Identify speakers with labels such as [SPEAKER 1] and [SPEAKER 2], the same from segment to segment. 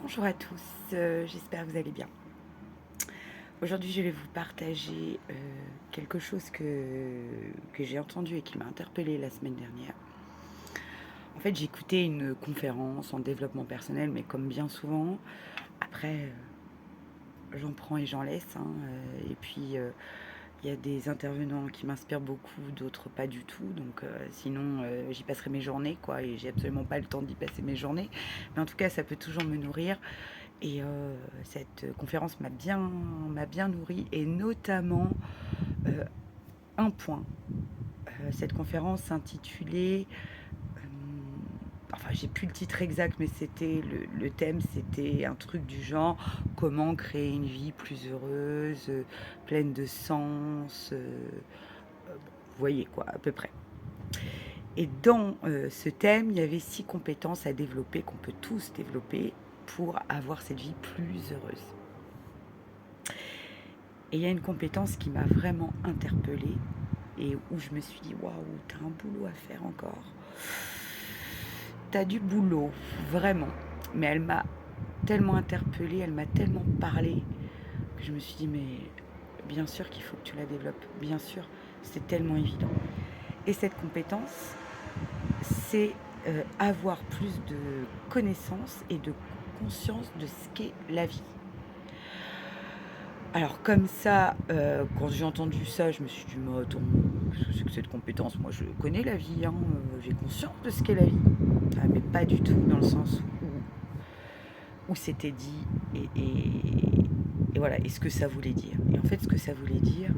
[SPEAKER 1] Bonjour à tous, j'espère que vous allez bien. Aujourd'hui, je vais vous partager quelque chose que j'ai entendu et qui m'a interpellée la semaine dernière. En fait, j'ai écouté une conférence en développement personnel, mais comme bien souvent, après, j'en prends et j'en laisse, hein, et puis, il y a des intervenants qui m'inspirent beaucoup, d'autres pas du tout. Donc, sinon, j'y passerai mes journées, quoi, et j'ai absolument pas le temps d'y passer mes journées. Mais en tout cas, ça peut toujours me nourrir. Et cette conférence m'a bien nourrie, et notamment euh, un point. Cette conférence s'intitulait, enfin j'ai plus le titre exact, mais c'était le thème, c'était un truc du genre comment créer une vie plus heureuse, pleine de sens. Vous voyez quoi, à peu près. Et dans ce thème, il y avait 6 compétences à développer, qu'on peut tous développer pour avoir cette vie plus heureuse. Et il y a une compétence qui m'a vraiment interpellée et où je me suis dit waouh, t'as un boulot à faire encore. T'as du boulot, vraiment. Mais elle m'a tellement interpellée, elle m'a tellement parlé que je me suis dit mais bien sûr qu'il faut que tu la développes, bien sûr, c'est tellement évident. Et cette compétence, c'est avoir plus de connaissances et de conscience de ce qu'est la vie. Alors comme ça, quand j'ai entendu ça, je me suis dit: «Mais attends, qu'est-ce que c'est que cette compétence? Moi je connais la vie, hein, j'ai conscience de ce qu'est la vie». Ah mais pas du tout dans le sens où c'était dit et voilà, et ce que ça voulait dire. Et en fait, ce que ça voulait dire,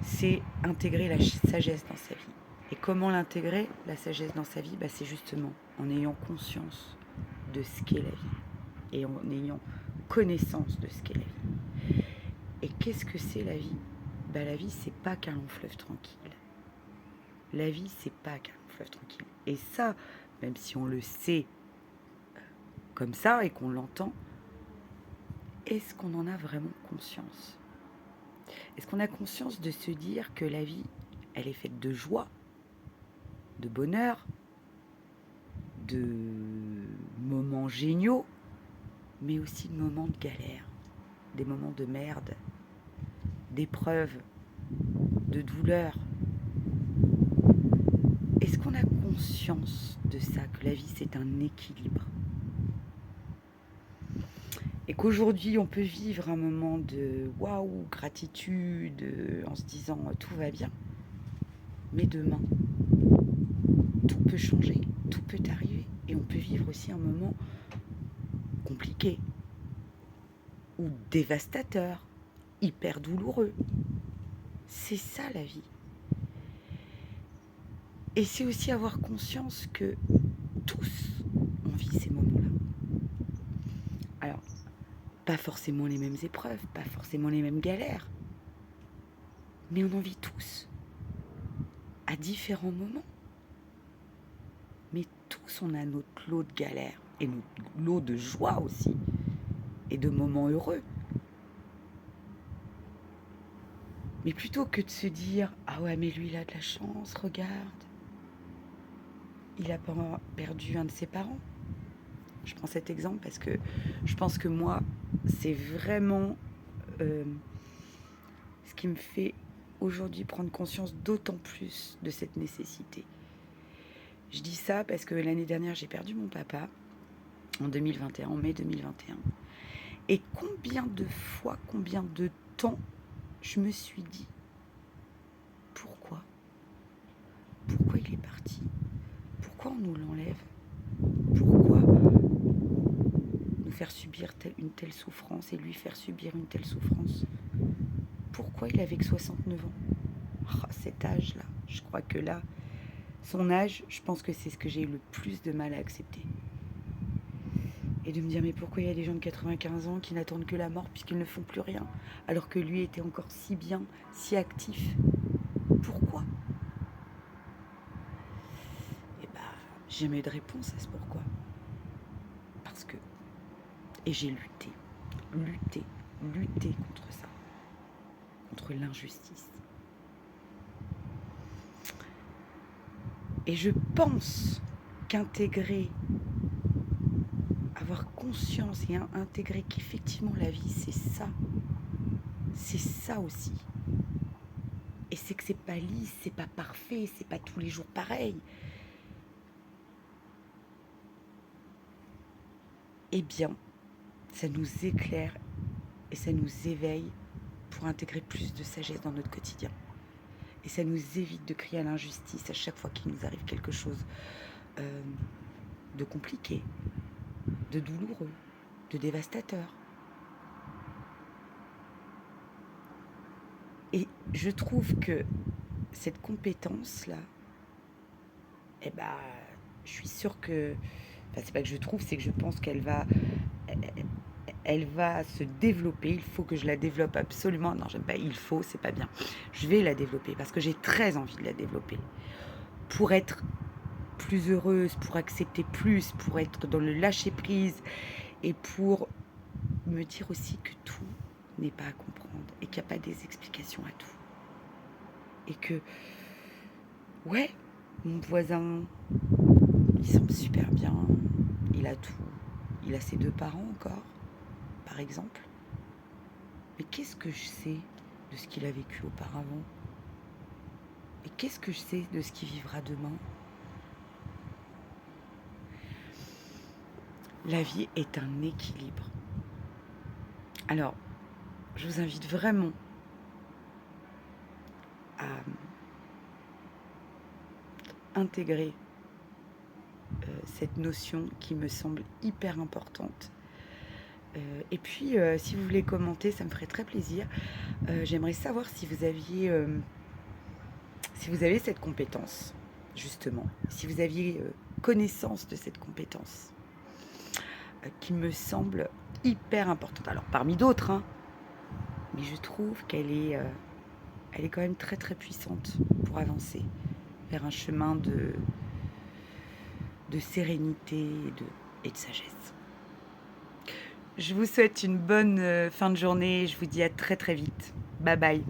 [SPEAKER 1] c'est intégrer la sagesse dans sa vie. Et comment l'intégrer, la sagesse dans sa vie? C'est justement en ayant conscience de ce qu'est la vie et en ayant connaissance de ce qu'est la vie. Et qu'est-ce que c'est la vie? La vie, c'est pas qu'un long fleuve tranquille. La vie, c'est pas qu'un long fleuve tranquille. Et ça, même si on le sait comme ça et qu'on l'entend, est-ce qu'on en a vraiment conscience? Est-ce qu'on a conscience de se dire que la vie, elle est faite de joie, de bonheur, de moments géniaux, mais aussi de moments de galère, des moments de merde, d'épreuves, de douleur? Est-ce qu'on a conscience de ça, que la vie c'est un équilibre? Et qu'aujourd'hui on peut vivre un moment de waouh, gratitude, en se disant tout va bien, mais demain tout peut changer, tout peut arriver, et on peut vivre aussi un moment compliqué ou dévastateur, hyper douloureux. C'est ça la vie. Et c'est aussi avoir conscience que tous on vit ces moments-là. Alors, pas forcément les mêmes épreuves, pas forcément les mêmes galères, mais on en vit tous, à différents moments. Mais tous, on a notre lot de galères et notre lot de joie aussi, et de moments heureux. Mais plutôt que de se dire « Ah ouais, mais lui, il a de la chance, regarde, il a pas perdu un de ses parents ». Je prends cet exemple parce que je pense que moi, c'est vraiment ce qui me fait aujourd'hui prendre conscience d'autant plus de cette nécessité. Je dis ça parce que l'année dernière, j'ai perdu mon papa en 2021, en mai 2021. Et combien de fois, combien de temps je me suis dit pourquoi? Pourquoi il est parti? Pourquoi on nous l'enlève? Pourquoi nous faire subir une telle souffrance et lui faire subir une telle souffrance? Pourquoi il avait que 69 ans? Oh, cet âge-là, je crois que là, son âge, je pense que c'est ce que j'ai eu le plus de mal à accepter. Et de me dire, mais pourquoi il y a des gens de 95 ans qui n'attendent que la mort puisqu'ils ne font plus rien, alors que lui était encore si bien, si actif? Pourquoi? Et j'ai jamais eu de réponse à ce pourquoi. Parce que... Et j'ai lutté contre ça, contre l'injustice. Et je pense qu'intégrer, avoir conscience et intégrer qu'effectivement la vie, c'est ça. C'est ça aussi. Et c'est que c'est pas lisse, c'est pas parfait, c'est pas tous les jours pareil. Eh bien, ça nous éclaire et ça nous éveille pour intégrer plus de sagesse dans notre quotidien. Et ça nous évite de crier à l'injustice à chaque fois qu'il nous arrive quelque chose de compliqué, de douloureux, de dévastateur. Et je trouve que cette compétence-là, eh ben, je suis sûre que... Enfin, c'est pas que je trouve, c'est que je pense qu'elle va... Elle va se développer. Il faut que je la développe absolument. Non, j'aime pas il faut, c'est pas bien. Je vais la développer parce que j'ai très envie de la développer. Pour être plus heureuse, pour accepter plus, pour être dans le lâcher-prise et pour me dire aussi que tout n'est pas à comprendre et qu'il n'y a pas des explications à tout. Et que, ouais, mon voisin, il semble super bien, il a tout, il a ses 2 parents encore, par exemple. Mais qu'est-ce que je sais de ce qu'il a vécu auparavant? Et qu'est-ce que je sais de ce qu'il vivra demain? La vie est un équilibre. Alors, je vous invite vraiment à intégrer cette notion qui me semble hyper importante. Et puis, si vous voulez commenter, ça me ferait très plaisir. J'aimerais savoir si vous avez cette compétence, justement, si vous aviez connaissance de cette compétence, qui me semble hyper importante. Alors, parmi d'autres, hein, mais je trouve qu'elle est quand même très très puissante pour avancer vers un chemin de sérénité et de sagesse. Je vous souhaite une bonne fin de journée. Je vous dis à très très vite. Bye bye.